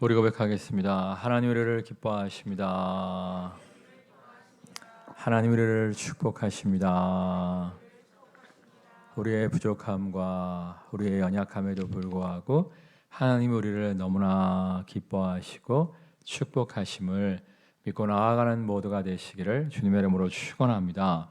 우리 고백하겠습니다. 하나님 우리를 기뻐하십니다. 하나님 우리를 축복하십니다. 우리의 부족함과 우리의 연약함에도 불구하고 하나님 우리를 너무나 기뻐하시고 축복하심을 믿고 나아가는 모두가 되시기를 주님의 이름으로 축원합니다.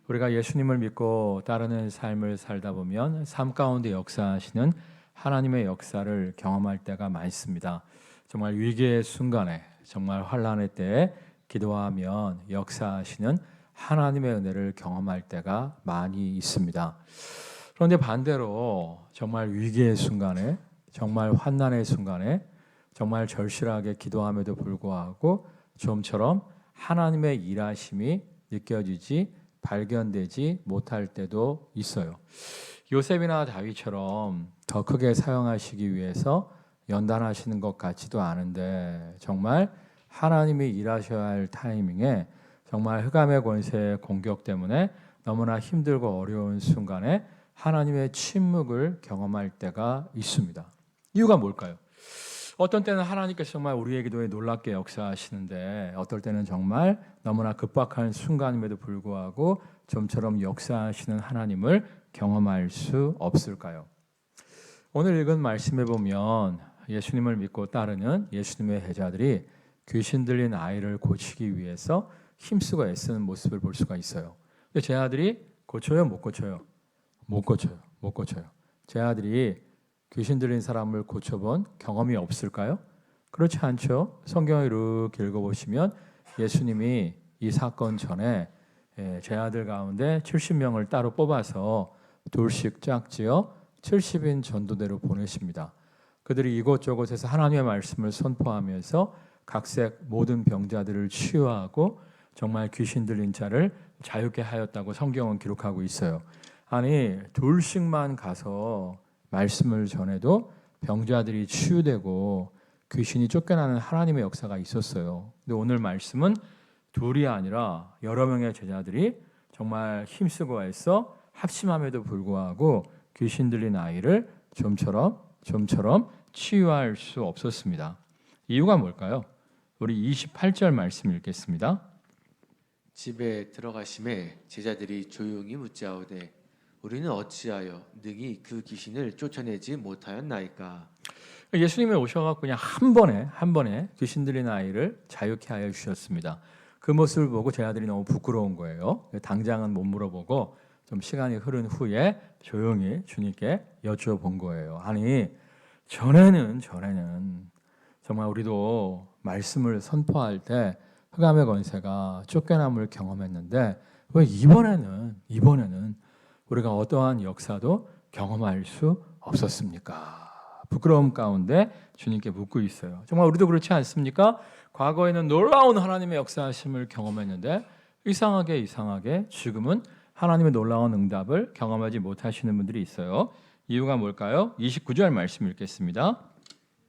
우리가 예수님을 믿고 따르는 삶을 살다 보면 삶 가운데 역사하시는 하나님의 역사를 경험할 때가 많습니다. 정말 위기의 순간에, 정말 환난의 때에 기도하면 역사하시는 하나님의 은혜를 경험할 때가 많이 있습니다. 그런데 반대로 정말 위기의 순간에, 정말 환난의 순간에 정말 절실하게 기도함에도 불구하고 좀처럼 하나님의 일하심이 느껴지지 발견되지 못할 때도 있어요. 요셉이나 다윗처럼 더 크게 사용하시기 위해서 연단하시는 것 같지도 않은데 정말 하나님이 일하셔야 할 타이밍에 정말 흑암의 권세의 공격 때문에 너무나 힘들고 어려운 순간에 하나님의 침묵을 경험할 때가 있습니다. 이유가 뭘까요? 어떤 때는 하나님께서 정말 우리의 기도에 놀랍게 역사하시는데 어떨 때는 정말 너무나 급박한 순간임에도 불구하고 좀처럼 역사하시는 하나님을 경험할 수 없을까요? 오늘 읽은 말씀에 보면 예수님을 믿고 따르는 예수님의 제자들이 귀신 들린 아이를 고치기 위해서 힘쓰고 애쓰는 모습을 볼 수가 있어요. 근데 제 아들이 고쳐요? 못 고쳐요? 못 고쳐요. 못 고쳐요. 제 아들이 귀신 들린 사람을 고쳐본 경험이 없을까요? 그렇지 않죠. 성경을 이렇게 읽어보시면 예수님이 이 사건 전에 제 아들 가운데 70명을 따로 뽑아서 둘씩 짝지어 70인 전도대로 보내십니다. 그들이 이곳저곳에서 하나님의 말씀을 선포하면서 각색 모든 병자들을 치유하고 정말 귀신 들린 자를 자유케 하였다고 성경은 기록하고 있어요. 아니 둘씩만 가서 말씀을 전해도 병자들이 치유되고 귀신이 쫓겨나는 하나님의 역사가 있었어요. 근데 오늘 말씀은 둘이 아니라 여러 명의 제자들이 정말 힘쓰고 애써 합심함에도 불구하고 귀신 들린 아이를 좀처럼 치유할 수 없었습니다. 이유가 뭘까요? 우리 28절 말씀 읽겠습니다. 집에 들어가심에 제자들이 조용히 묻자오되 우리는 어찌하여 능히 그 귀신을 쫓아내지 못하였나이까? 예수님이 오셔서 그냥 한 번에 귀신 들린 아이를 자유케 하여 주셨습니다. 그 모습을 보고 제 아들이 너무 부끄러운 거예요. 당장은 못 물어보고 좀 시간이 흐른 후에 조용히 주님께 여쭤본 거예요. 아니 전에는 정말 우리도 말씀을 선포할 때 흑암의 권세가 쫓겨남을 경험했는데 왜 이번에는 우리가 어떠한 역사도 경험할 수 없었습니까? 부끄러움 가운데 주님께 묻고 있어요. 정말 우리도 그렇지 않습니까? 과거에는 놀라운 하나님의 역사하심을 경험했는데 이상하게 지금은 하나님의 놀라운 응답을 경험하지 못하시는 분들이 있어요. 이유가 뭘까요? 29절 말씀 읽겠습니다.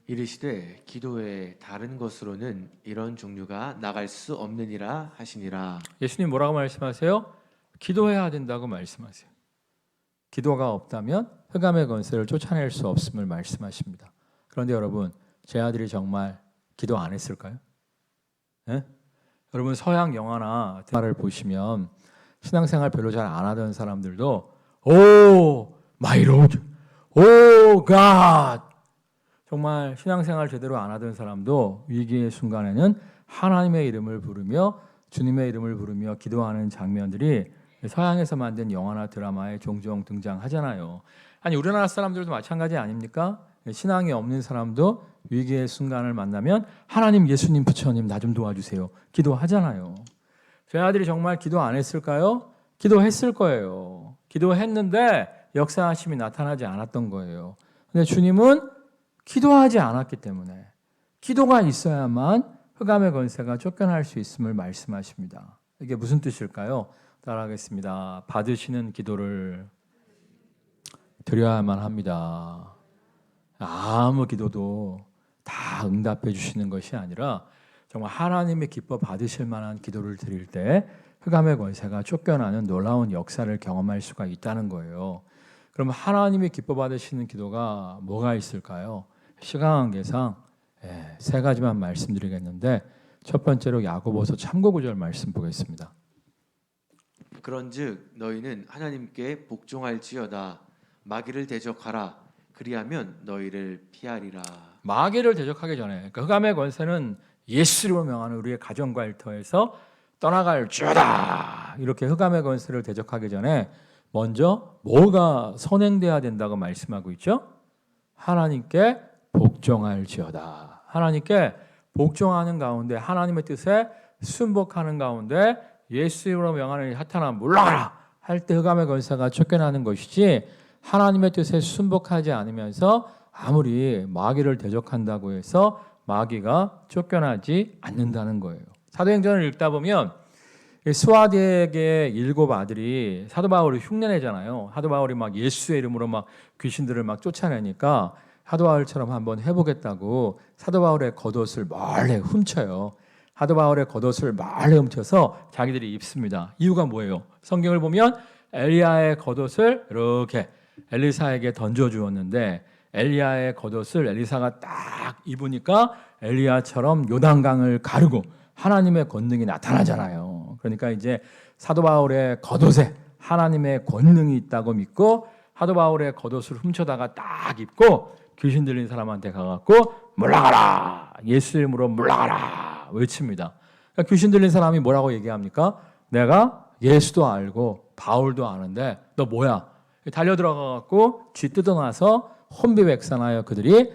이르시되 기도 외에 다른 것으로는 이런 종류가 나갈 수 없느니라 하시니라. 예수님 뭐라고 말씀하세요? 기도해야 된다고 말씀하세요. 기도가 없다면 흑암의 권세를 쫓아낼 수 없음을 말씀하십니다. 그런데 여러분, 제 아들이 정말 기도 안 했을까요? 네? 여러분 서양 영화나 드라마를 보시면 신앙생활 별로 잘 안 하던 사람들도 오 마이 로드, 오 갓 정말 신앙생활 제대로 안 하던 사람도 위기의 순간에는 하나님의 이름을 부르며 주님의 이름을 부르며 기도하는 장면들이 서양에서 만든 영화나 드라마에 종종 등장하잖아요. 아니 우리나라 사람들도 마찬가지 아닙니까? 신앙이 없는 사람도 위기의 순간을 만나면 하나님, 예수님, 부처님 나 좀 도와주세요. 기도하잖아요. 제 아들이 정말 기도 안 했을까요? 기도했을 거예요. 기도했는데 역사하심이 나타나지 않았던 거예요. 근데 주님은 기도하지 않았기 때문에 기도가 있어야만 흑암의 권세가 쫓겨날 수 있음을 말씀하십니다. 이게 무슨 뜻일까요? 따라하겠습니다. 받으시는 기도를 드려야만 합니다. 아무 기도도 다 응답해 주시는 것이 아니라 정말 하나님의 기뻐 받으실 만한 기도를 드릴 때 흑암의 권세가 쫓겨나는 놀라운 역사를 경험할 수가 있다는 거예요. 그럼 하나님이 기뻐 받으시는 기도가 뭐가 있을까요? 시간 관계상 세 가지만 말씀드리겠는데 첫 번째로 야고보서 참고 구절 말씀 보겠습니다. 그런즉 너희는 하나님께 복종할지어다. 마귀를 대적하라. 그리하면 너희를 피하리라. 마귀를 대적하기 전에, 그러니까 흑암의 권세는 예수 이름으로 명하는 우리의 가정과 일터에서 떠나갈지어다. 이렇게 흑암의 권세를 대적하기 전에 먼저 뭐가 선행돼야 된다고 말씀하고 있죠? 하나님께 복종할지어다. 하나님께 복종하는 가운데, 하나님의 뜻에 순복하는 가운데 예수 이름으로 명하는 사탄아 물러가라 할 때 흑암의 권세가 쫓겨나는 것이지, 하나님의 뜻에 순복하지 않으면서 아무리 마귀를 대적한다고 해서 마귀가 쫓겨나지 않는다는 거예요. 사도행전을 읽다 보면 스와디에게 7 아들이 사도 바울을 흉내내잖아요. 사도 바울이 막 예수의 이름으로 막 귀신들을 막 쫓아내니까 사도 바울처럼 한번 해보겠다고 사도 바울의 겉옷을 몰래 훔쳐요. 사도 바울의 겉옷을 몰래 훔쳐서 자기들이 입습니다. 이유가 뭐예요? 성경을 보면 엘리야의 겉옷을 이렇게 엘리사에게 던져주었는데 엘리야의 겉옷을 엘리사가 딱 입으니까 엘리야처럼 요단강을 가르고 하나님의 권능이 나타나잖아요. 그러니까 이제 사도 바울의 겉옷에 하나님의 권능이 있다고 믿고 사도 바울의 겉옷을 훔쳐다가 딱 입고 귀신 들린 사람한테 가갖고 물러가라, 예수 이름으로 물러가라 외칩니다. 그러니까 귀신 들린 사람이 뭐라고 얘기합니까? 내가 예수도 알고 바울도 아는데 너 뭐야? 달려 들어가갖고 쥐 뜯어놔서 혼비백산하여 그들이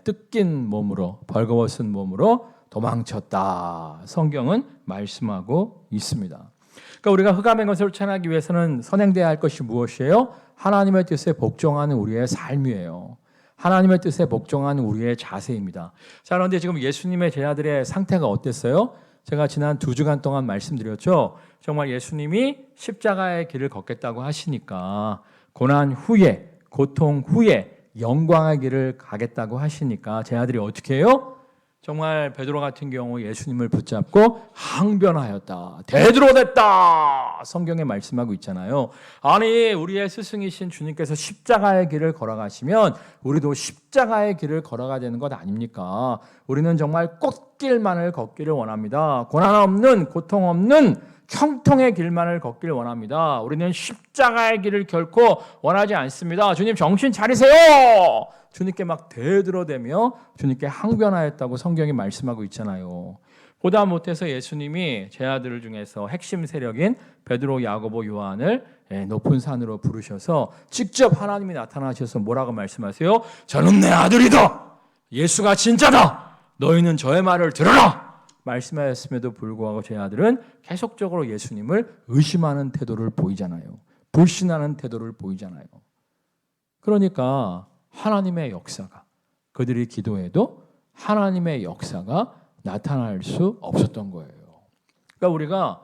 뜯긴 몸으로, 벌거벗은 몸으로 도망쳤다. 성경은 말씀하고 있습니다. 그러니까 우리가 흑암의 것을 쫓아내기 위해서는 선행돼야 할 것이 무엇이에요? 하나님의 뜻에 복종하는 우리의 삶이에요. 하나님의 뜻에 복종하는 우리의 자세입니다. 자, 그런데 지금 예수님의 제자들의 상태가 어땠어요? 제가 지난 2주간 동안 말씀드렸죠. 정말 예수님이 십자가의 길을 걷겠다고 하시니까, 고난 후에, 고통 후에 영광의 길을 가겠다고 하시니까 제자들이 어떻게 해요? 정말 베드로 같은 경우 예수님을 붙잡고 항변하였다. 대드로 됐다. 성경에 말씀하고 있잖아요. 아니, 우리의 스승이신 주님께서 십자가의 길을 걸어가시면 우리도 십자가의 길을 걸어가야 되는 것 아닙니까? 우리는 정말 꽃길만을 걷기를 원합니다. 고난 없는, 고통 없는 형통의 길만을 걷기를 원합니다. 우리는 십자가의 길을 결코 원하지 않습니다. 주님 정신 차리세요. 주님께 막 대들어대며 주님께 항변하였다고 성경이 말씀하고 있잖아요. 보다 못해서 예수님이 제자들 중에서 핵심 세력인 베드로, 야고보, 요한을 높은 산으로 부르셔서 직접 하나님이 나타나셔서 뭐라고 말씀하세요? 저는 내 아들이다. 예수가 진짜다. 너희는 저의 말을 들어라. 말씀하였음에도 불구하고 제 아들은 계속적으로 예수님을 의심하는 태도를 보이잖아요. 불신하는 태도를 보이잖아요. 그러니까 하나님의 역사가, 그들이 기도해도 하나님의 역사가 나타날 수 없었던 거예요. 그러니까 우리가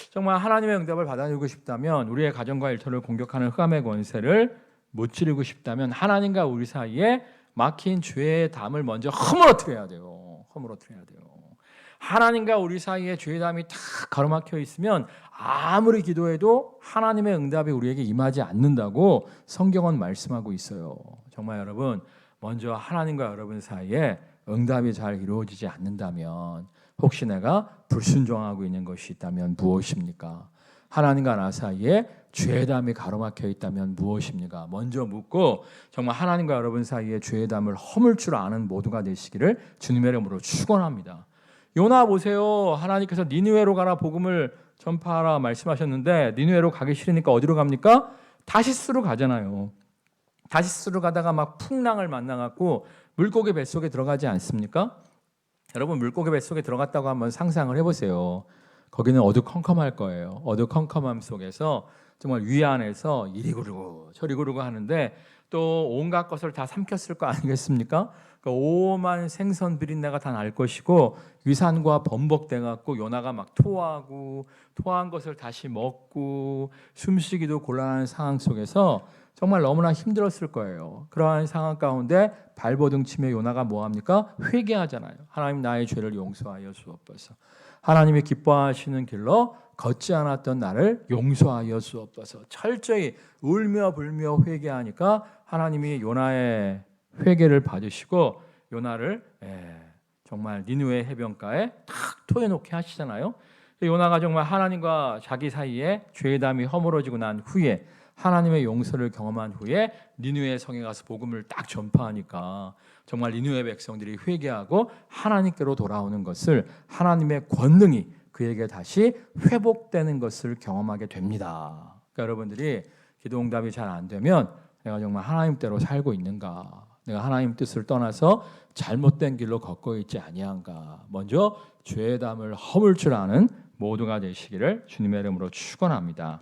정말 하나님의 응답을 받아들이고 싶다면, 우리의 가정과 일터를 공격하는 흑암의 권세를 무찌르고 싶다면 하나님과 우리 사이에 막힌 죄의 담을 먼저 허물어뜨려야 돼요. 허물어뜨려야 돼요. 하나님과 우리 사이에 죄의 담이 다 가로막혀 있으면 아무리 기도해도 하나님의 응답이 우리에게 임하지 않는다고 성경은 말씀하고 있어요. 정말 여러분, 먼저 하나님과 여러분 사이에 응답이 잘 이루어지지 않는다면, 혹시 내가 불순종하고 있는 것이 있다면 무엇입니까? 하나님과 나 사이에 죄의 담이 가로막혀 있다면 무엇입니까? 먼저 묻고 정말 하나님과 여러분 사이에 죄의 담을 허물 줄 아는 모두가 되시기를 주님의 이름으로 축원합니다. 요나 보세요. 하나님께서 니느웨로 가라, 복음을 전파하라 말씀하셨는데 니느웨로 가기 싫으니까 어디로 갑니까? 다시스로 가잖아요. 다시스로 가다가 막 풍랑을 만나갖고 물고기 뱃속에 들어가지 않습니까? 여러분, 물고기 뱃속에 들어갔다고 한번 상상을 해보세요. 거기는 어두컴컴할 거예요. 어두컴컴함 속에서 정말 위안에서 이리 구르고 저리 구르고 하는데 또 온갖 것을 다 삼켰을 거 아니겠습니까? 그러니까 오만 생선 비린내가 다 날 것이고 위산과 번복돼 갖고 요나가 막 토하고 토한 것을 다시 먹고 숨쉬기도 곤란한 상황 속에서 정말 너무나 힘들었을 거예요. 그러한 상황 가운데 발버둥 치며 요나가 뭐합니까? 회개하잖아요. 하나님, 나의 죄를 용서하여 주옵소서. 하나님이 기뻐하시는 길로 걷지 않았던 나를 용서하여 주옵소서. 철저히 울며 불며 회개하니까 하나님이 요나의 회개를 받으시고 요나를 정말 니느웨 해변가에 탁 토해놓게 하시잖아요. 요나가 정말 하나님과 자기 사이에 죄의 담이 허물어지고 난 후에 하나님의 용서를 경험한 후에 니느웨 성에 가서 복음을 딱 전파하니까 정말 니느웨 백성들이 회개하고 하나님께로 돌아오는 것을 하나님의 권능이 그에게 다시 회복되는 것을 경험하게 됩니다. 그러니까 여러분들이 기도 응답이 잘 안 되면 내가 정말 하나님대로 살고 있는가, 내가 하나님 뜻을 떠나서 잘못된 길로 걷고 있지 아니한가, 먼저 죄의 담을 허물 줄 아는 모두가 되시기를 주님의 이름으로 축원합니다.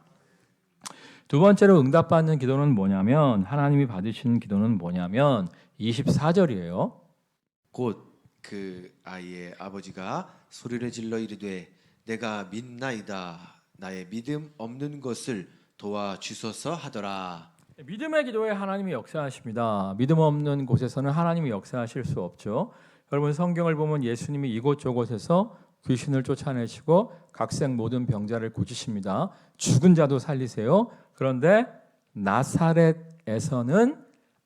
두 번째로 응답받는 기도는 뭐냐면, 하나님이 받으시는 기도는 뭐냐면 24절이에요. 곧 그 아이의 아버지가 소리를 질러 이르되 내가 믿나이다 나의 믿음 없는 것을 도와주소서 하더라. 믿음의 기도에 하나님이 역사하십니다. 믿음 없는 곳에서는 하나님이 역사하실 수 없죠. 여러분 성경을 보면 예수님이 이곳저곳에서 귀신을 쫓아내시고 각색 모든 병자를 고치십니다. 죽은 자도 살리세요. 그런데 나사렛에서는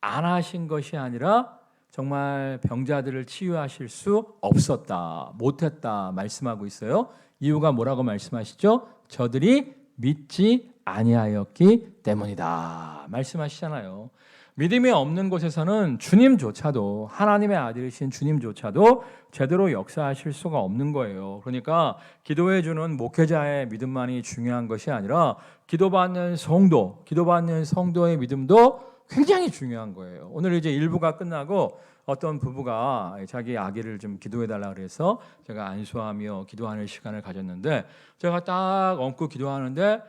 안 하신 것이 아니라 정말 병자들을 치유하실 수 없었다, 못했다 말씀하고 있어요. 이유가 뭐라고 말씀하시죠? 저들이 믿지 아니하였기 때문이다 말씀하시잖아요. 믿음이 없는 곳에서는 주님조차도, 하나님의 아들이신 주님조차도 제대로 역사하실 수가 없는 거예요. 그러니까 기도해 주는 목회자의 믿음만이 중요한 것이 아니라 기도받는 성도, 기도받는 성도의 믿음도 굉장히 중요한 거예요. 오늘 이제 일부가 끝나고 어떤 부부가 자기 아기를 좀 기도해 달라 그래서 제가 안수하며 기도하는 시간을 가졌는데, 제가 딱 얹고 기도하는데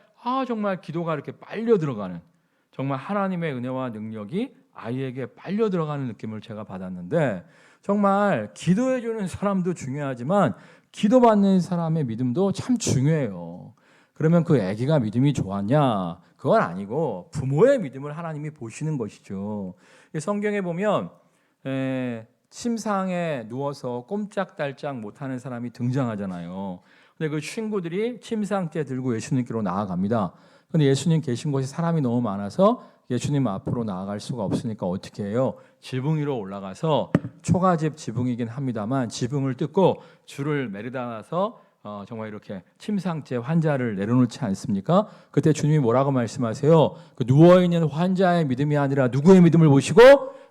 정말 기도가 이렇게 빨려 들어가는, 정말 하나님의 은혜와 능력이 아이에게 빨려 들어가는 느낌을 제가 받았는데, 정말 기도해 주는 사람도 중요하지만 기도받는 사람의 믿음도 참 중요해요. 그러면 그 아기가 믿음이 좋았냐? 그건 아니고 부모의 믿음을 하나님이 보시는 것이죠. 성경에 보면 침상에 누워서 꼼짝달짝 못하는 사람이 등장하잖아요. 근데 그 친구들이 침상째 들고 예수님께로 나아갑니다. 근데 예수님 계신 곳에 사람이 너무 많아서 예수님 앞으로 나아갈 수가 없으니까 어떻게 해요? 지붕 위로 올라가서, 초가집 지붕이긴 합니다만 지붕을 뜯고 줄을 매르다놔서 정말 이렇게 침상째 환자를 내려놓지 않습니까? 그때 주님이 뭐라고 말씀하세요? 그 누워있는 환자의 믿음이 아니라 누구의 믿음을 보시고?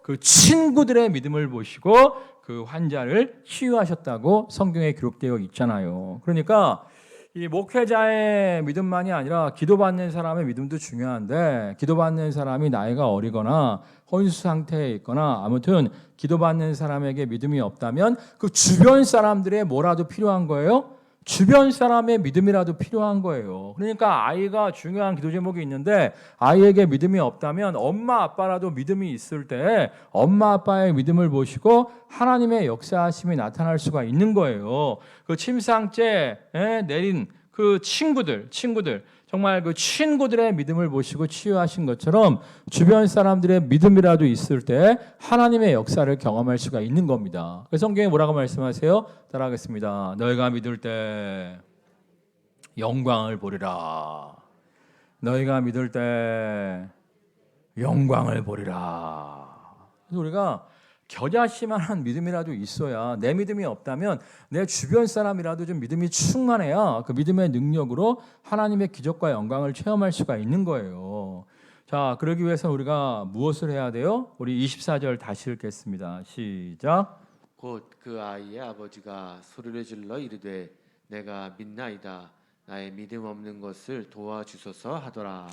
그 친구들의 믿음을 보시고 그 환자를 치유하셨다고 성경에 기록되어 있잖아요. 그러니까 이 목회자의 믿음만이 아니라 기도받는 사람의 믿음도 중요한데, 기도받는 사람이 나이가 어리거나 혼수 상태에 있거나 아무튼 기도받는 사람에게 믿음이 없다면 그 주변 사람들의 뭐라도 필요한 거예요? 주변 사람의 믿음이라도 필요한 거예요. 그러니까 아이가 중요한 기도 제목이 있는데 아이에게 믿음이 없다면 엄마 아빠라도 믿음이 있을 때 엄마 아빠의 믿음을 보시고 하나님의 역사하심이 나타날 수가 있는 거예요. 그 침상째 내린 그 친구들 정말 그 친구들의 믿음을 보시고 치유하신 것처럼 주변 사람들의 믿음이라도 있을 때 하나님의 역사를 경험할 수가 있는 겁니다. 성경에 뭐라고 말씀하세요? 따라하겠습니다. 너희가 믿을 때 영광을 보리라. 너희가 믿을 때 영광을 보리라. 그래서 우리가 겨자씨만한 믿음이라도 있어야, 내 믿음이 없다면 내 주변 사람이라도 좀 믿음이 충만해야 그 믿음의 능력으로 하나님의 기적과 영광을 체험할 수가 있는 거예요. 자, 그러기 위해서 우리가 무엇을 해야 돼요? 우리 24절 다시 읽겠습니다. 시작. 곧 그 아이의 아버지가 소리를 질러 이르되 내가 믿나이다 나의 믿음 없는 것을 도와주소서 하더라.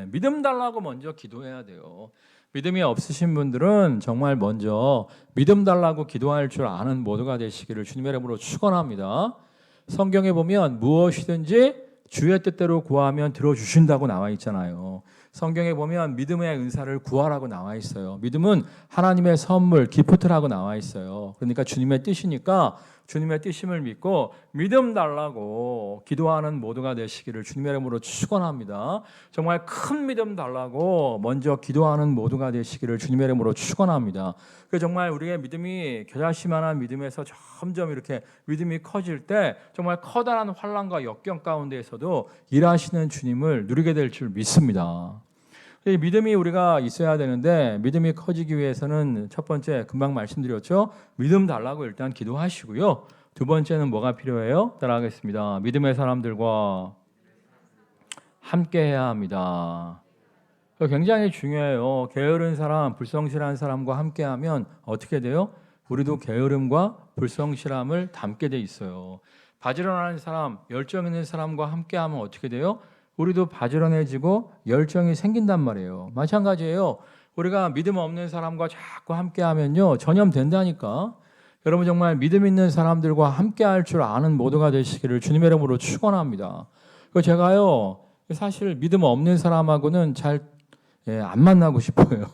믿음 달라고 먼저 기도해야 돼요. 믿음이 없으신 분들은 정말 먼저 믿음 달라고 기도할 줄 아는 모두가 되시기를 주님의 이름으로 축원합니다. 성경에 보면 무엇이든지 주의 뜻대로 구하면 들어주신다고 나와 있잖아요. 성경에 보면 믿음의 은사를 구하라고 나와 있어요. 믿음은 하나님의 선물, 기프트라고 나와 있어요. 그러니까 주님의 뜻이니까 주님의 뜻임을 믿고 믿음 달라고 기도하는 모두가 되시기를 주님의 이름으로 축원합니다. 정말 큰 믿음 달라고 먼저 기도하는 모두가 되시기를 주님의 이름으로 축원합니다. 정말 우리의 믿음이 겨자씨만한 믿음에서 점점 이렇게 믿음이 커질 때 정말 커다란 환난과 역경 가운데에서도 일하시는 주님을 누리게 될 줄 믿습니다. 이 믿음이 우리가 있어야 되는데 믿음이 커지기 위해서는 첫 번째 금방 말씀드렸죠. 믿음 달라고 일단 기도하시고요. 두 번째는 뭐가 필요해요? 따라하겠습니다. 믿음의 사람들과 함께해야 합니다. 굉장히 중요해요. 게으른 사람, 불성실한 사람과 함께하면 어떻게 돼요? 우리도 게으름과 불성실함을 담게 돼 있어요. 바지런한 사람, 열정 있는 사람과 함께하면 어떻게 돼요? 우리도 바지런해지고 열정이 생긴단 말이에요. 마찬가지예요. 우리가 믿음 없는 사람과 자꾸 함께하면요, 전염된다니까. 여러분 정말 믿음 있는 사람들과 함께할 줄 아는 모두가 되시기를 주님의 이름으로 축원합니다. 제가요 사실 믿음 없는 사람하고는 잘 안 만나고 싶어요.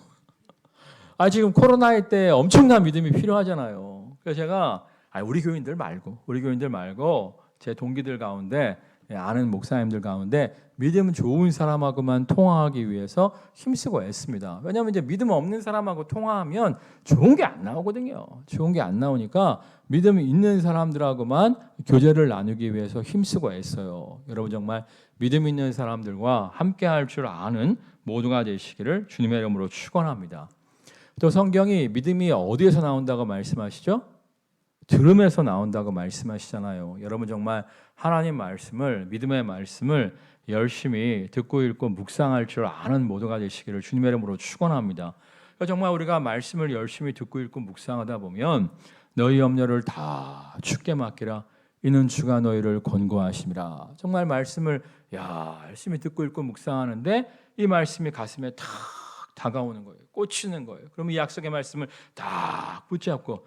지금 코로나일 때 엄청난 믿음이 필요하잖아요. 그래서 제가 우리 교인들 말고 제 동기들 가운데 아는 목사님들 가운데 믿음 좋은 사람하고만 통화하기 위해서 힘쓰고 애씁니다. 왜냐하면 이제 믿음 없는 사람하고 통화하면 좋은 게 안 나오거든요. 좋은 게 안 나오니까 믿음 있는 사람들하고만 교제를 나누기 위해서 힘쓰고 애써요. 여러분 정말 믿음 있는 사람들과 함께할 줄 아는 모두가 되시기를 주님의 이름으로 축원합니다. 또 성경이 믿음이 어디에서 나온다고 말씀하시죠? 들음에서 나온다고 말씀하시잖아요. 여러분 정말 하나님 말씀을, 믿음의 말씀을 열심히 듣고 읽고 묵상할 줄 아는 모두가 되시기를 주님의 이름으로 축원합니다. 정말 우리가 말씀을 열심히 듣고 읽고 묵상하다 보면 너희 염려를 다 주께 맡기라. 이는 주가 너희를 권고하심이라. 정말 말씀을 열심히 듣고 읽고 묵상하는데 이 말씀이 가슴에 탁 다가오는 거예요. 꽂히는 거예요. 그러면 이 약속의 말씀을 딱 붙잡고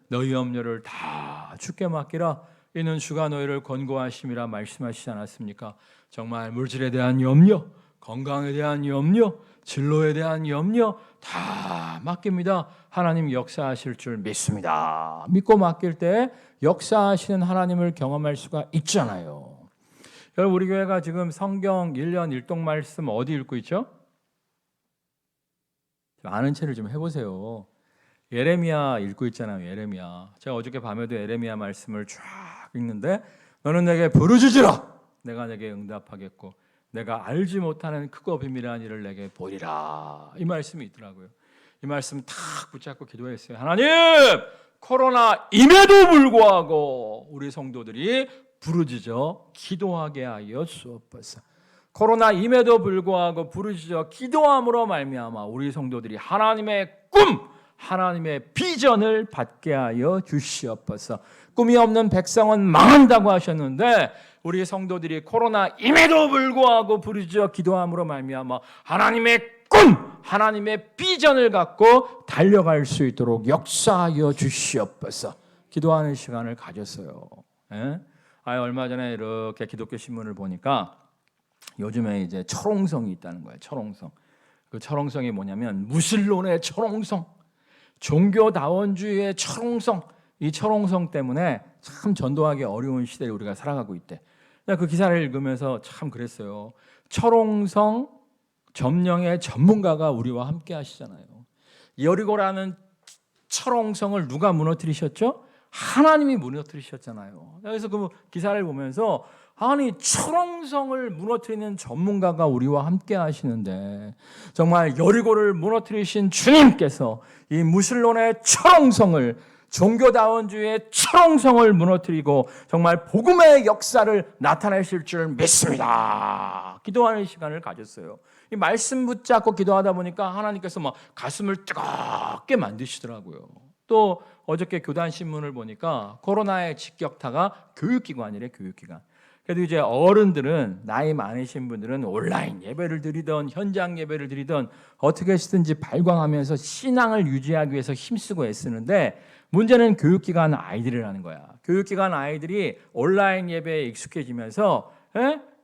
너희 염려를 다 주께 맡기라. 이는 주가 너희를 권고하심이라 말씀하시지 않았습니까? 정말 물질에 대한 염려, 건강에 대한 염려, 진로에 대한 염려 다 맡깁니다. 하나님 역사하실 줄 믿습니다. 믿고 맡길 때 역사하시는 하나님을 경험할 수가 있잖아요. 여러분 우리 교회가 지금 성경 1년 1동 말씀 어디 읽고 있죠? 아는 체를 좀 해보세요. 예레미야 읽고 있잖아요. 예레미야. 제가 어저께 밤에도 예레미야 말씀을 쫙 읽는데 너는 내게 부르짖으라. 내가 내게 응답하겠고 내가 알지 못하는 크고 비밀한 일을 내게 보리라. 이 말씀이 있더라고요. 이 말씀 탁 붙잡고 기도했어요. 하나님, 코로나임에도 불구하고 우리 성도들이 부르짖어 기도하게 하여 주옵소서. 코로나임에도 불구하고 부르짖어 기도함으로 말미암아 우리 성도들이 하나님의 꿈, 하나님의 비전을 받게 하여 주시옵소서. 꿈이 없는 백성은 망한다고 하셨는데 우리 성도들이 코로나임에도 불구하고 부르짖어 기도함으로 말미암아 하나님의 꿈, 하나님의 비전을 갖고 달려갈 수 있도록 역사하여 주시옵소서. 기도하는 시간을 가졌어요. 얼마 전에 이렇게 기독교 신문을 보니까 요즘에 이제 철옹성이 있다는 거예요. 철옹성. 그 철옹성이 뭐냐면 무신론의 철옹성, 종교다원주의의 철옹성. 이 철옹성 때문에 참 전도하기 어려운 시대를 우리가 살아가고 있대. 그 기사를 읽으면서 참 그랬어요. 철옹성 점령의 전문가가 우리와 함께 하시잖아요. 여리고라는 철옹성을 누가 무너뜨리셨죠? 하나님이 무너뜨리셨잖아요. 그래서 그 기사를 보면서 아니 철옹성을 무너뜨리는 전문가가 우리와 함께 하시는데 정말 여리고를 무너뜨리신 주님께서 이 무신론의 철옹성을, 종교다원주의의 철옹성을 무너뜨리고 정말 복음의 역사를 나타내실 줄 믿습니다. 기도하는 시간을 가졌어요. 이 말씀 붙잡고 기도하다 보니까 하나님께서 막 가슴을 뜨겁게 만드시더라고요. 또 어저께 교단 신문을 보니까 코로나의 직격타가 교육기관이래. 교육기관. 그래도 이제 어른들은, 나이 많으신 분들은 온라인 예배를 드리던 현장 예배를 드리던 어떻게 쓰든지 발광하면서 신앙을 유지하기 위해서 힘쓰고 애쓰는데 문제는 교육기관 아이들이라는 거야. 교육기관 아이들이 온라인 예배에 익숙해지면서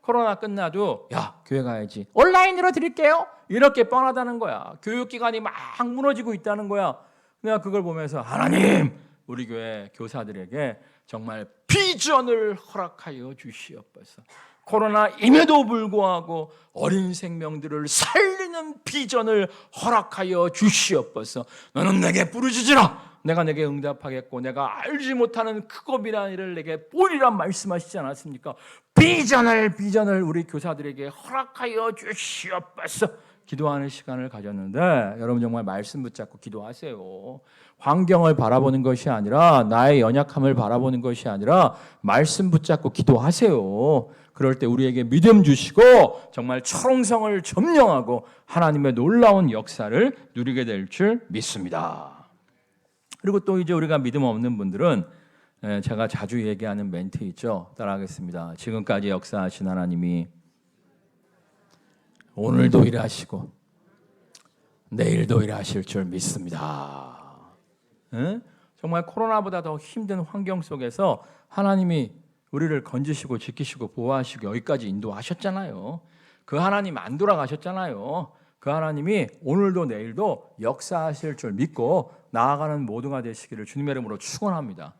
코로나 끝나도 교회 가야지, 온라인으로 드릴게요, 이렇게 뻔하다는 거야. 교육기관이 막 무너지고 있다는 거야. 내가 그걸 보면서 하나님, 우리 교회 교사들에게 정말 비전을 허락하여 주시옵소서. 코로나임에도 불구하고 어린 생명들을 살리는 비전을 허락하여 주시옵소서. 너는 내게 부르짖으라. 내가 내게 응답하겠고 내가 알지 못하는 크고 비밀한 일을 내게 보리라 말씀하시지 않았습니까? 비전을 우리 교사들에게 허락하여 주시옵소서. 기도하는 시간을 가졌는데 여러분 정말 말씀 붙잡고 기도하세요. 환경을 바라보는 것이 아니라 나의 연약함을 바라보는 것이 아니라 말씀 붙잡고 기도하세요. 그럴 때 우리에게 믿음 주시고 정말 철옹성을 점령하고 하나님의 놀라운 역사를 누리게 될 줄 믿습니다. 그리고 또 이제 우리가 믿음 없는 분들은 제가 자주 얘기하는 멘트 있죠. 따라하겠습니다. 지금까지 역사하신 하나님이 오늘도 일하시고 내일도 일하실 줄 믿습니다. 정말 코로나보다 더 힘든 환경 속에서 하나님이 우리를 건지시고 지키시고 보호하시고 여기까지 인도하셨잖아요. 그 하나님 안 돌아가셨잖아요. 그 하나님이 오늘도 내일도 역사하실 줄 믿고 나아가는 모두가 되시기를 주님의 이름으로 축원합니다.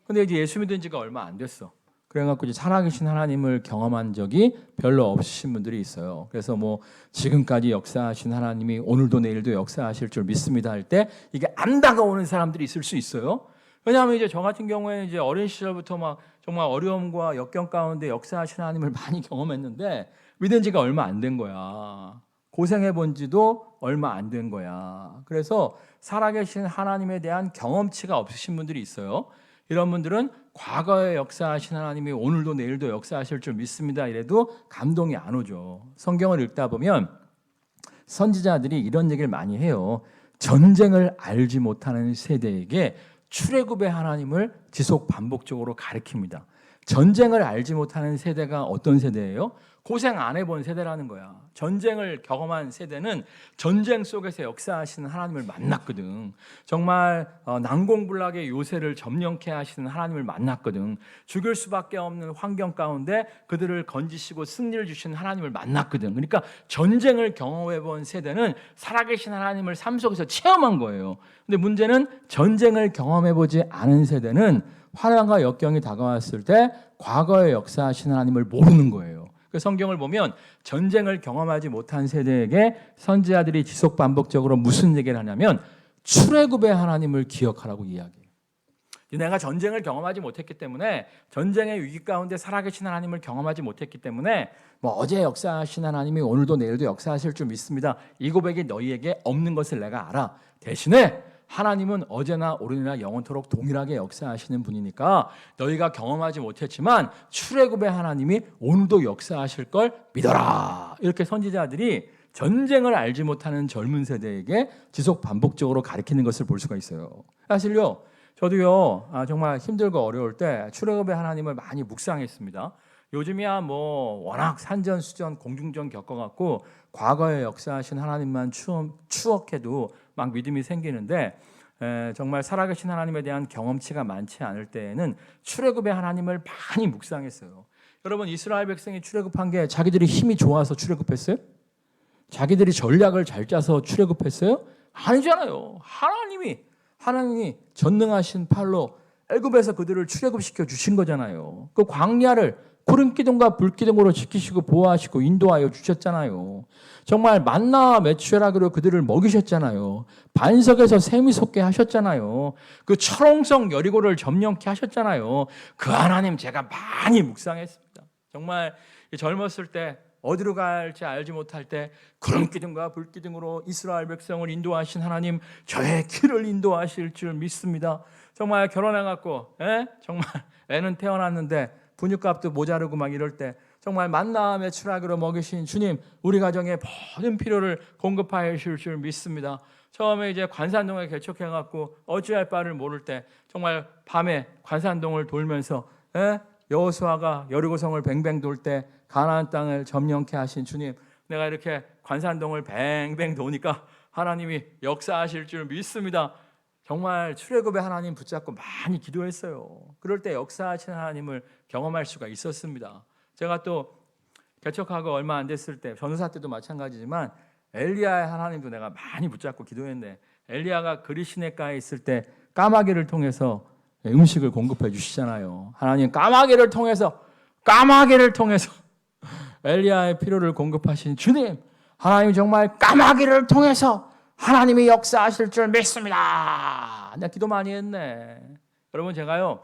근데 이제 예수 믿은 지가 얼마 안 됐어. 그래갖고 이제 살아계신 하나님을 경험한 적이 별로 없으신 분들이 있어요. 그래서 뭐 지금까지 역사하신 하나님이 오늘도 내일도 역사하실 줄 믿습니다 할 때 이게 안 다가오는 사람들이 있을 수 있어요. 왜냐하면 이제 저 같은 경우에 이제 어린 시절부터 막 정말 어려움과 역경 가운데 역사하신 하나님을 많이 경험했는데 믿은 지가 얼마 안 된 거야. 고생해 본 지도 얼마 안 된 거야. 그래서 살아계신 하나님에 대한 경험치가 없으신 분들이 있어요. 이런 분들은 과거에 역사하신 하나님이 오늘도 내일도 역사하실 줄 믿습니다 이래도 감동이 안 오죠. 성경을 읽다 보면 선지자들이 이런 얘기를 많이 해요. 전쟁을 알지 못하는 세대에게 출애굽의 하나님을 지속 반복적으로 가르칩니다. 전쟁을 알지 못하는 세대가 어떤 세대예요? 고생 안 해본 세대라는 거야. 전쟁을 경험한 세대는 전쟁 속에서 역사하시는 하나님을 만났거든. 정말 난공불락의 요새를 점령케 하시는 하나님을 만났거든. 죽일 수밖에 없는 환경 가운데 그들을 건지시고 승리를 주시는 하나님을 만났거든. 그러니까 전쟁을 경험해본 세대는 살아계신 하나님을 삶 속에서 체험한 거예요. 근데 문제는 전쟁을 경험해보지 않은 세대는 환난과 역경이 다가왔을 때 과거의 역사하신 하나님을 모르는 거예요. 그 성경을 보면 전쟁을 경험하지 못한 세대에게 선지자들이 지속 반복적으로 무슨 얘기를 하냐면 출애굽의 하나님을 기억하라고 이야기해요. 내가 전쟁을 경험하지 못했기 때문에 전쟁의 위기 가운데 살아계신 하나님을 경험하지 못했기 때문에 뭐 어제 역사하신 하나님이 오늘도 내일도 역사하실 줄 믿습니다. 이 고백이 너희에게 없는 것을 내가 알아. 대신에 하나님은 어제나 오늘이나 영원토록 동일하게 역사하시는 분이니까 너희가 경험하지 못했지만 출애굽의 하나님이 오늘도 역사하실 걸 믿어라. 이렇게 선지자들이 전쟁을 알지 못하는 젊은 세대에게 지속 반복적으로 가르치는 것을 볼 수가 있어요. 사실요, 저도요 정말 힘들고 어려울 때 출애굽의 하나님을 많이 묵상했습니다. 요즘이야 뭐 워낙 산전수전 공중전 겪어갖고 과거의 역사하신 하나님만 추억해도 막 믿음이 생기는데 정말 살아계신 하나님에 대한 경험치가 많지 않을 때에는 출애굽의 하나님을 많이 묵상했어요. 여러분 이스라엘 백성이 출애굽한 게 자기들이 힘이 좋아서 출애굽했어요? 자기들이 전략을 잘 짜서 출애굽했어요? 아니잖아요. 하나님이 전능하신 팔로 애굽에서 그들을 출애굽시켜 주신 거잖아요. 그 광야를 구름 기둥과 불 기둥으로 지키시고 보호하시고 인도하여 주셨잖아요. 정말 만나와 메추라기로 그들을 먹이셨잖아요. 반석에서 샘이 솟게 하셨잖아요. 그 철옹성 여리고를 점령케 하셨잖아요. 그 하나님 제가 많이 묵상했습니다. 정말 젊었을 때 어디로 갈지 알지 못할 때 구름 기둥과 불 기둥으로 이스라엘 백성을 인도하신 하나님 저의 길을 인도하실 줄 믿습니다. 정말 결혼해갖고 정말 애는 태어났는데 분유값도 모자르고 막 이럴 때 정말 만나 메추라기로 먹이신 주님 우리 가정의 모든 필요를 공급하여 주실 줄 믿습니다. 처음에 이제 관산동에 개척해갖고 어찌할 바를 모를 때 정말 밤에 관산동을 돌면서 여호수아가 여리고성을 뱅뱅 돌 때 가나안 땅을 점령케 하신 주님 내가 이렇게 관산동을 뱅뱅 도니까 하나님이 역사하실 줄 믿습니다. 정말 출애굽의 하나님 붙잡고 많이 기도했어요. 그럴 때 역사하신 하나님을 경험할 수가 있었습니다. 제가 또 개척하고 얼마 안 됐을 때 전도사 때도 마찬가지지만 엘리야의 하나님도 내가 많이 붙잡고 기도했는데 엘리야가 그리시네가에 있을 때 까마귀를 통해서 음식을 공급해 주시잖아요. 하나님 까마귀를 통해서 엘리야의 필요를 공급하신 주님 하나님 정말 까마귀를 통해서 하나님이 역사하실 줄 믿습니다. 내가 기도 많이 했네. 여러분 제가요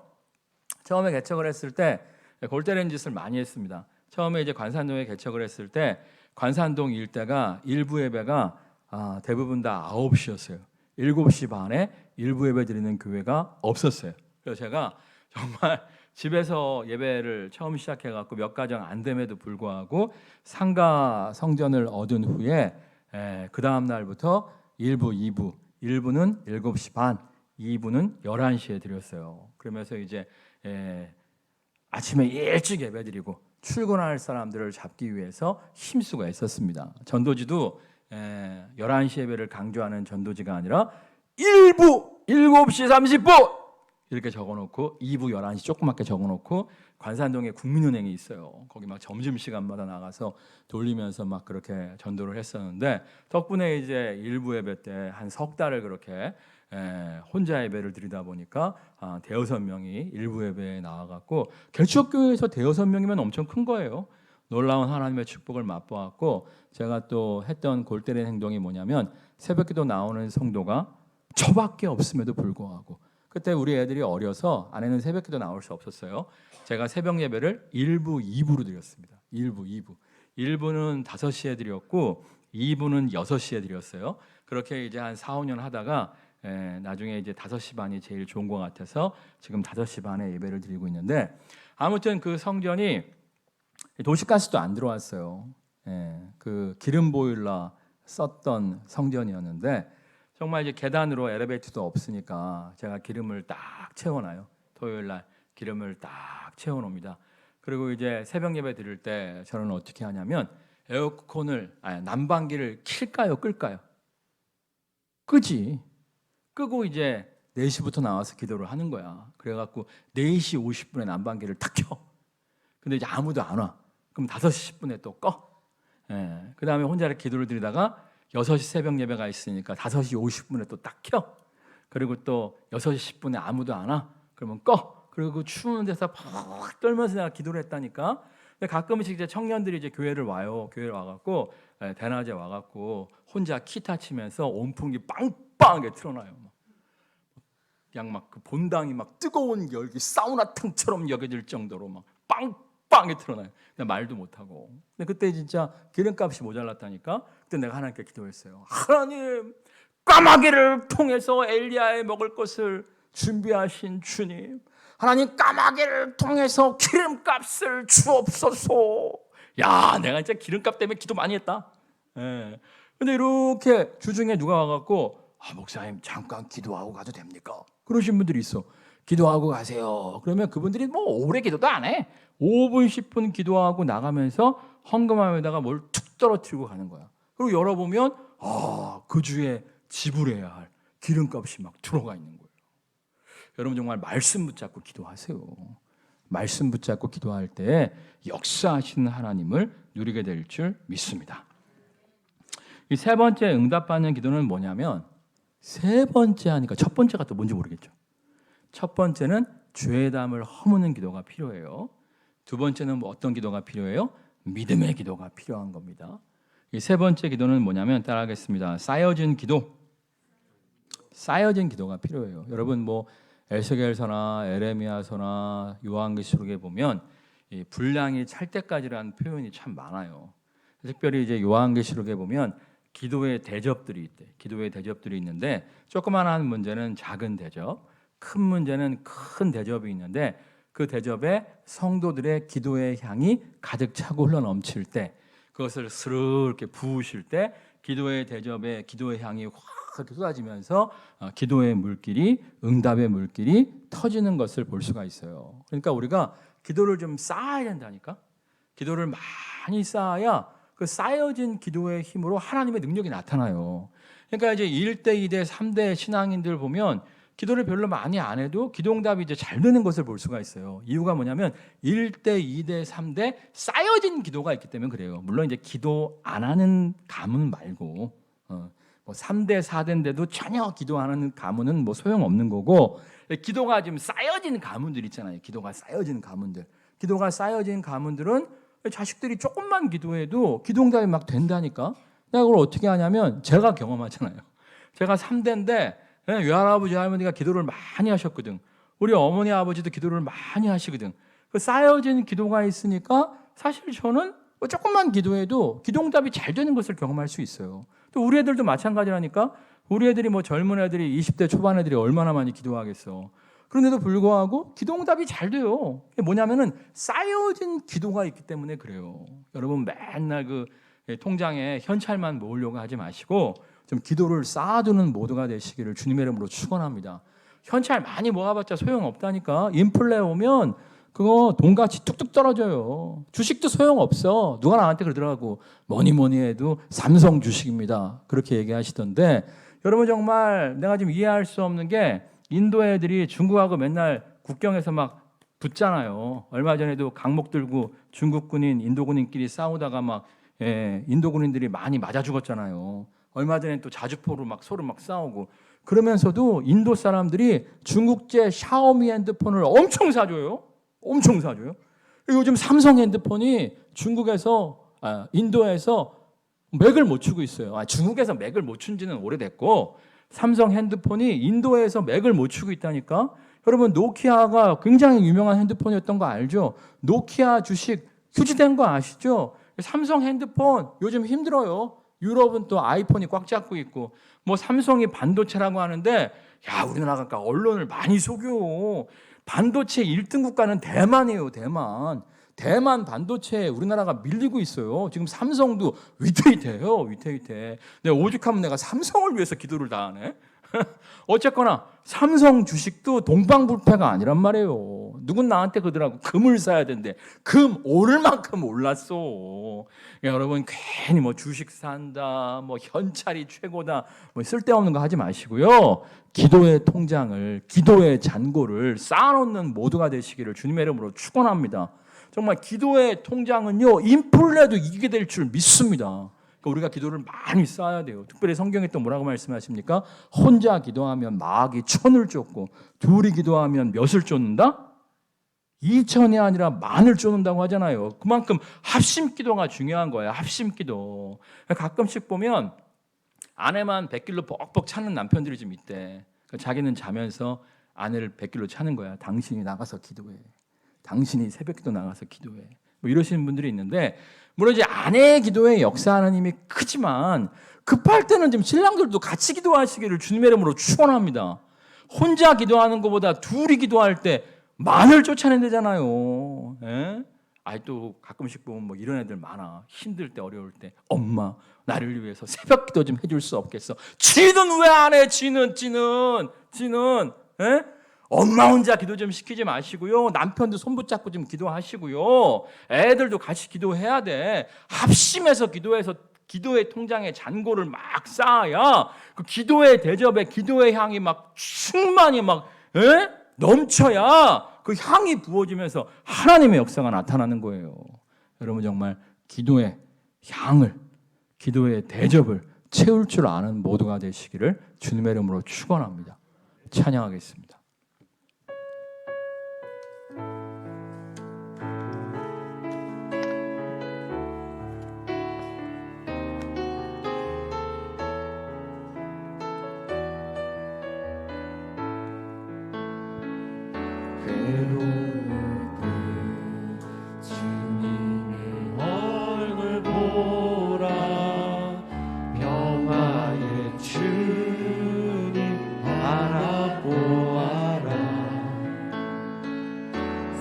처음에 개척을 했을 때 골 때리는 짓을 많이 했습니다. 처음에 이제 관산동에 개척을 했을 때 관산동 일대가 일부 예배가 대부분 다 9시였어요. 7시 반에 일부 예배 드리는 교회가 없었어요. 그래서 제가 정말 집에서 예배를 처음 시작해갖고 몇 가정 안 됨에도 불구하고 상가 성전을 얻은 후에 그 다음 날부터 1부, 2부, 1부는 7시 반, 2부는 11시에 드렸어요. 그러면서 이제 아침에 일찍 예배드리고 출근할 사람들을 잡기 위해서 힘쓰고 애썼습니다. 전도지도 11시 예배를 강조하는 전도지가 아니라 1부 7시 30분 이렇게 적어놓고 2부 11시 조그맣게 적어놓고 관산동에 국민은행이 있어요. 거기 막 점심시간마다 나가서 돌리면서 막 그렇게 전도를 했었는데 덕분에 이제 1부 예배 때 한 석 달을 그렇게 혼자 예배를 드리다 보니까 대여섯 명이 1부 예배에 나와갖고 개척교회에서 대여섯 명이면 엄청 큰 거예요. 놀라운 하나님의 축복을 맛보았고 제가 또 했던 골 때리는 행동이 뭐냐면 새벽기도 나오는 성도가 저밖에 없음에도 불구하고 그때 우리 애들이 어려서 아내는 새벽기도 나올 수 없었어요. 제가 새벽 예배를 1부, 2부로 드렸습니다. 1부, 2부. 1부는 5시에 드렸고 2부는 6시에 드렸어요. 그렇게 이제 한 4, 5년 하다가 나중에 이제 5시 반이 제일 좋은 것 같아서 지금 5시 반에 예배를 드리고 있는데 아무튼 그 성전이 도시가스도 안 들어왔어요. 그 기름 보일러 썼던 성전이었는데 정말 이제 계단으로 엘리베이터도 없으니까 제가 기름을 딱 채워놔요. 토요일 날 기름을 딱 채워놓습니다. 그리고 이제 새벽 예배 드릴 때 저는 어떻게 하냐면 에어컨을 난방기를 킬까요, 끌까요? 끄지. 끄고 이제 4시부터 나와서 기도를 하는 거야. 그래갖고 4시 50분에 난방기를 탁 켜. 근데 이제 아무도 안 와. 그럼 5시 10분에 또 꺼. 그 다음에 혼자 이렇게 기도를 드리다가 6시 새벽 예배가 있으니까 5시 50분에 또 딱 켜. 그리고 또 6시 10분에 아무도 안 와. 그러면 꺼. 그리고 그 추운 데서 팍 떨면서 내가 기도를 했다니까. 근데 가끔씩 이제 청년들이 이제 교회를 와요. 교회를 와갖고 대낮에 와갖고 혼자 기타 치면서 온풍기 빵빵하게 틀어놔요. 그냥 막 그 본당이 막 뜨거운 열기 사우나탕처럼 여겨질 정도로 막 빵빵하게 틀어놔요. 근데 말도 못하고. 근데 그때 진짜 기름값이 모자랐다니까. 그때 내가 하나님께 기도했어요. 하나님, 까마귀를 통해서 엘리야의 먹을 것을 준비하신 주님, 하나님 까마귀를 통해서 기름값을 주옵소서. 야, 내가 진짜 기름값 때문에 기도 많이 했다. 근데 이렇게 주중에 누가 와갖고 목사님 잠깐 기도하고 가도 됩니까? 그러신 분들이 있어. 기도하고 가세요. 그러면 그분들이 뭐 오래 기도도 안 해. 5분 10분 기도하고 나가면서 헌금함에다가 뭘 툭 떨어뜨리고 가는 거야. 그리고 열어보면 그 주에 지불해야 할 기름값이 막 들어가 있는 거예요. 여러분 정말 말씀 붙잡고 기도하세요. 말씀 붙잡고 기도할 때 역사하시는 하나님을 누리게 될 줄 믿습니다. 이 세 번째 응답받는 기도는 뭐냐면 세 번째 하니까 첫 번째가 또 뭔지 모르겠죠. 첫 번째는 죄담을 허무는 기도가 필요해요. 두 번째는 뭐 어떤 기도가 필요해요? 믿음의 기도가 필요한 겁니다. 이 세 번째 기도는 뭐냐면 따라하겠습니다. 쌓여진 기도. 쌓여진 기도가 필요해요. 여러분 뭐 에스겔서나 에레미야서나 요한계시록에 보면 이 분량이 찰 때까지라는 표현이 참 많아요. 특별히 이제 요한계시록에 보면 기도의 대접들이 있대. 기도의 대접들이 있는데 조그만한 문제는 작은 대접, 큰 문제는 큰 대접이 있는데 그 대접에 성도들의 기도의 향이 가득 차고 흘러 넘칠 때 그것을 스르르게 부으실 때 기도의 대접에 기도의 향이 확 쏟아지면서 기도의 물길이 응답의 물길이 터지는 것을 볼 수가 있어요. 그러니까 우리가 기도를 좀 쌓아야 된다니까. 기도를 많이 쌓아야 그 쌓여진 기도의 힘으로 하나님의 능력이 나타나요. 그러니까 이제 1대, 2대, 3대 신앙인들 보면 기도를 별로 많이 안 해도 기도응답이 이제 잘 되는 것을 볼 수가 있어요. 이유가 뭐냐면 1대, 2대, 3대 쌓여진 기도가 있기 때문에 그래요. 물론 이제 기도 안 하는 가문 말고 뭐 3대, 4대인데도 전혀 기도 안 하는 가문은 뭐 소용없는 거고 기도가 지금 쌓여진 가문들 있잖아요. 기도가 쌓여진 가문들. 기도가 쌓여진 가문들은 자식들이 조금만 기도해도 기도응답이 막 된다니까. 내가 그걸 어떻게 하냐면 제가 경험하잖아요. 제가 3대인데 외할아버지 할머니가 기도를 많이 하셨거든. 우리 어머니 아버지도 기도를 많이 하시거든. 그 쌓여진 기도가 있으니까 사실 저는 조금만 기도해도 기도응답이 잘 되는 것을 경험할 수 있어요. 또 우리 애들도 마찬가지라니까. 우리 애들이 뭐 젊은 애들이 20대 초반 애들이 얼마나 많이 기도하겠어. 그런데도 불구하고 기도응답이 잘 돼요. 그게 뭐냐면은 쌓여진 기도가 있기 때문에 그래요. 여러분 맨날 그 통장에 현찰만 모으려고 하지 마시고 좀 기도를 쌓아두는 모두가 되시기를 주님의 이름으로 축원합니다. 현찰 많이 모아봤자 소용없다니까. 인플레 오면 그거 돈같이 뚝뚝 떨어져요. 주식도 소용없어. 누가 나한테 그러더라고. 뭐니 해도 삼성 주식입니다. 그렇게 얘기하시던데 여러분 정말 내가 지금 이해할 수 없는 게 인도 애들이 중국하고 맨날 국경에서 막 붙잖아요. 얼마 전에도 강목 들고 중국 군인, 인도 군인끼리 싸우다가 막 인도 군인들이 많이 맞아 죽었잖아요. 얼마 전에 또 자주포로 막 서로 막 싸우고 그러면서도 인도 사람들이 중국제 샤오미 핸드폰을 엄청 사줘요. 엄청 사줘요. 요즘 삼성 핸드폰이 인도에서 맥을 못 추고 있어요. 중국에서 맥을 못 춘 지는 오래됐고 삼성 핸드폰이 인도에서 맥을 못 추고 있다니까. 여러분 노키아가 굉장히 유명한 핸드폰이었던 거 알죠? 노키아 주식 휴지된 거 아시죠? 삼성 핸드폰 요즘 힘들어요. 유럽은 또 아이폰이 꽉 잡고 있고 뭐 삼성이 반도체라고 하는데 야 우리나라가 언론을 많이 속여. 반도체 1등 국가는 대만이에요. 대만 반도체에 우리나라가 밀리고 있어요. 지금 삼성도 위태위태해요. 위태위태. 내가 오죽하면 내가 삼성을 위해서 기도를 다 하네. 어쨌거나 삼성 주식도 동방불패가 아니란 말이에요. 누군 나한테 그러더라고. 금을 사야 된대. 금 오를 만큼 올랐어. 여러분 괜히 뭐 주식 산다, 뭐 현찰이 최고다, 뭐 쓸데없는 거 하지 마시고요. 기도의 통장을, 기도의 잔고를 쌓아놓는 모두가 되시기를 주님의 이름으로 축원합니다. 정말 기도의 통장은요 인플레도 이기게 될 줄 믿습니다. 그러니까 우리가 기도를 많이 쌓아야 돼요. 특별히 성경에 또 뭐라고 말씀하십니까? 혼자 기도하면 마귀 1000을 쫓고 둘이 기도하면 몇을 쫓는다? 2000이 아니라 10,000을 쫓는다고 하잖아요. 그만큼 합심 기도가 중요한 거예요. 합심 기도. 가끔씩 보면 아내만 100길로 벅벅 차는 남편들이 좀 있대. 자기는 자면서 아내를 100길로 차는 거야. 당신이 나가서 기도해. 당신이 새벽기도 나가서 기도해. 뭐 이러시는 분들이 있는데 물론 이제 아내의 기도에 역사하는 힘이 크지만 급할 때는 좀 신랑들도 같이 기도하시기를 주님의 이름으로 축원합니다. 혼자 기도하는 것보다 둘이 기도할 때 10,000을 쫓아낸다잖아요. 예? 또 가끔씩 보면 뭐 이런 애들 많아. 힘들 때 어려울 때 엄마 나를 위해서 새벽기도 좀 해줄 수 없겠어? 지는 왜 안 해? 지는 예? 엄마 혼자 기도 좀 시키지 마시고요. 남편도 손 붙잡고 좀 기도하시고요. 애들도 같이 기도해야 돼. 합심해서 기도해서 기도의 통장에 잔고를 막 쌓아야 그 기도의 대접에 기도의 향이 막 충만히 막 넘쳐야 그 향이 부어지면서 하나님의 역사가 나타나는 거예요. 여러분 정말 기도의 향을, 기도의 대접을 채울 줄 아는 모두가 되시기를 주님의 이름으로 축원합니다. 찬양하겠습니다.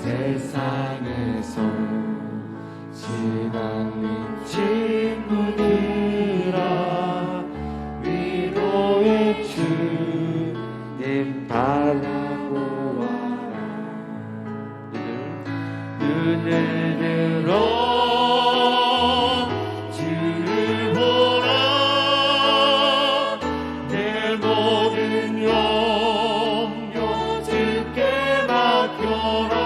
세상에서 지나는 친구들아 위로의 주님 바라보아라. 눈을 들어 주를 보라. 내 모든 영역 주께 맡겨라.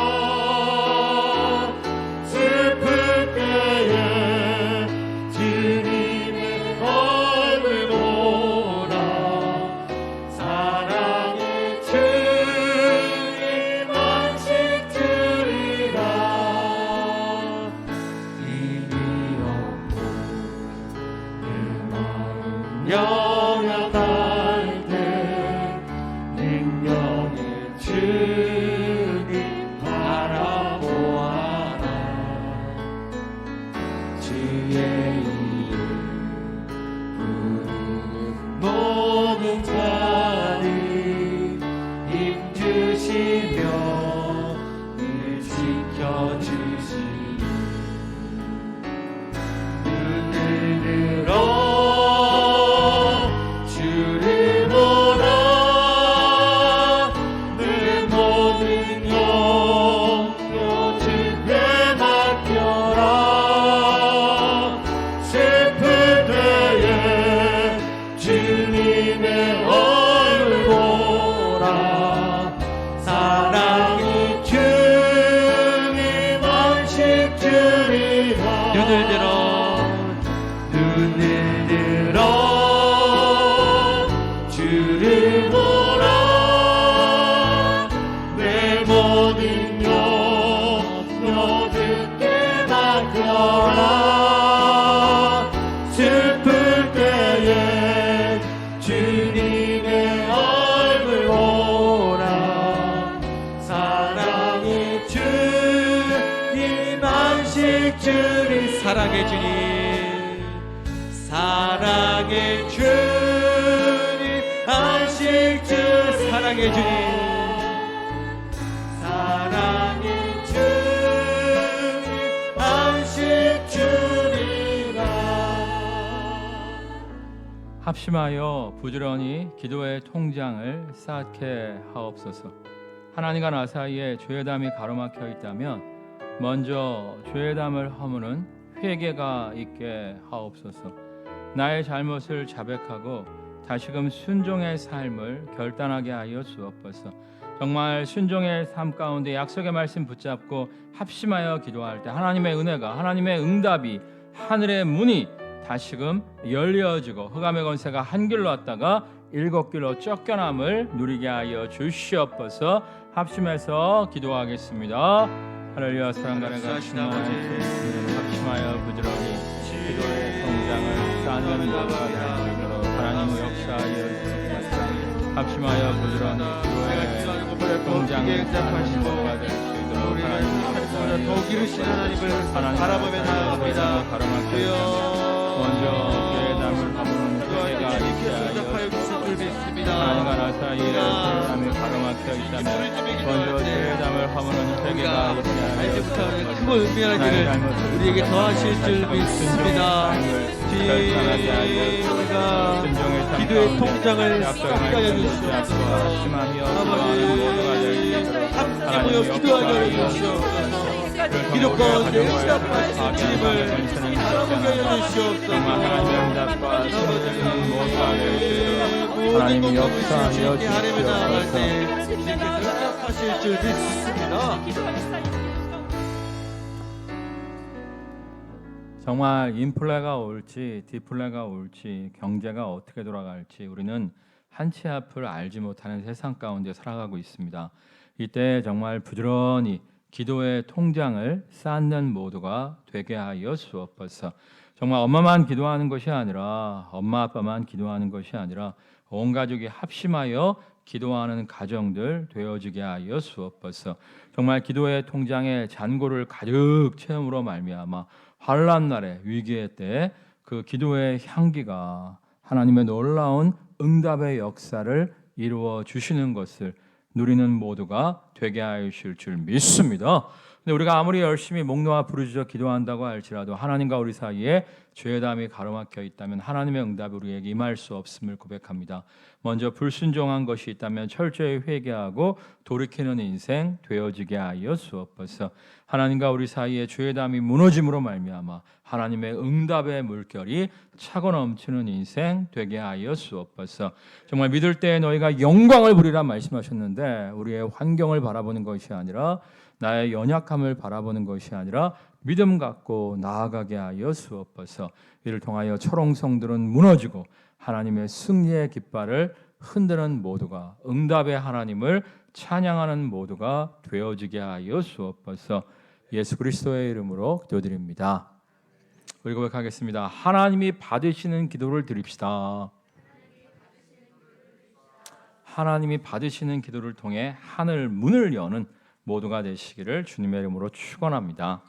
영원할 때 능력의 주님 바라보아라. 하시며 늘 지켜주시니 눈을 들어 주를 보라 내 모든 염려 주께 맡겨라 슬플 때에 주님의 얼굴 보라 사랑이 주님 안식 주리라 눈을 들어 주를 보라 내 모든 염려 주께 맡겨라 슬플 때에 주님의 얼굴 보라 사랑의 주님 안식 주리 사랑의 주님 사랑의 주님 안식 주 사랑의 주님 사랑의 주님 안식 주리라 합심하여 부지런히 기도의 통장을 쌓게 하옵소서. 하나님과 나 사이에 죄담이 가로막혀 있다면 먼저 죄담을 허무는 회개가 있게 하옵소서. 나의 잘못을 자백하고 다시금 순종의 삶을 결단하게 하여 주옵소서. 정말 순종의 삶 가운데 약속의 말씀 붙잡고 합심하여 기도할 때 하나님의 은혜가 하나님의 응답이 하늘의 문이 다시금 열려지고 흑암의 권세가 한 길로 왔다가 일곱 길로 쫓겨남을 누리게 하여 주시옵소서. 합심해서 기도하겠습니다. 할렐루야. 사랑가는 가신 하나님 합심하여 부지런히 기도의 통장을 쌓는 것과 같으므로 하나님 역사하여 주옵소서. 합심하여 부지런히 기도의 통장을 쌓는 것과 될 수 있도록 하나님 더욱 이루신 하나님을 바라보며 나아갑니다. 주여 먼저 죄의 담을 허무는 회개가 있게 하여 믿습니다. 하나님과 나 사이에 죄의 담이 가로막혀 있다면 먼저 죄의 담을 허무는 회개가 있게 하여 이제부터 크고 은밀한 일을 우리에게 더하실 줄 믿습니다. 주가 기도의 통장을 쌓게 하여 주시옵소서. 아버지 함께 모여 기도하게 하여 주시옵소서. 기도 가운데 응답하신 주님을 바라보게 하여 주시옵소서. 하나님이 역사하여 하나님의 나아갈 주시옵소서. 때 주님께서 응답하실 줄 믿습니다. 정말 인플레가 올지 디플레가 올지 경제가 어떻게 돌아갈지 우리는 한 치 앞을 알지 못하는 세상 가운데 살아가고 있습니다. 이때 정말 부지런히 기도의 통장을 쌓는 모두가 되게 하여 주옵소서. 정말 엄마만 기도하는 것이 아니라 엄마 아빠만 기도하는 것이 아니라 온 가족이 합심하여 기도하는 가정들 되어지게 하여 주옵소서. 정말 기도의 통장에 잔고를 가득 채움으로 말미암아 환난 날에 위기의 때에 그 기도의 향기가 하나님의 놀라운 응답의 역사를 이루어 주시는 것을 누리는 모두가 되게 하실 줄 믿습니다. 근데 우리가 아무리 열심히 목 놓아 부르짖어 기도한다고 할지라도 하나님과 우리 사이에 죄담이 가로막혀 있다면 하나님의 응답이 우리에게 임할 수 없음을 고백합니다. 먼저 불순종한 것이 있다면 철저히 회개하고 돌이키는 인생 되어지게 하여 주옵소서. 하나님과 우리 사이에 죄담이 무너짐으로 말미암아 하나님의 응답의 물결이 차고 넘치는 인생 되게 하여 주옵소서. 정말 믿을 때 너희가 영광을 부리라 말씀하셨는데 우리의 환경을 바라보는 것이 아니라 나의 연약함을 바라보는 것이 아니라 믿음 갖고 나아가게 하여 주옵소서. 이를 통하여 철옹성들은 무너지고 하나님의 승리의 깃발을 흔드는 모두가 응답의 하나님을 찬양하는 모두가 되어지게 하여 주옵소서. 예수 그리스도의 이름으로 기도드립니다. 우리 고백하겠습니다. 하나님이 받으시는 기도를 드립시다. 하나님이 받으시는 기도를 통해 하늘 문을 여는 모두가 되시기를 주님의 이름으로 축원합니다.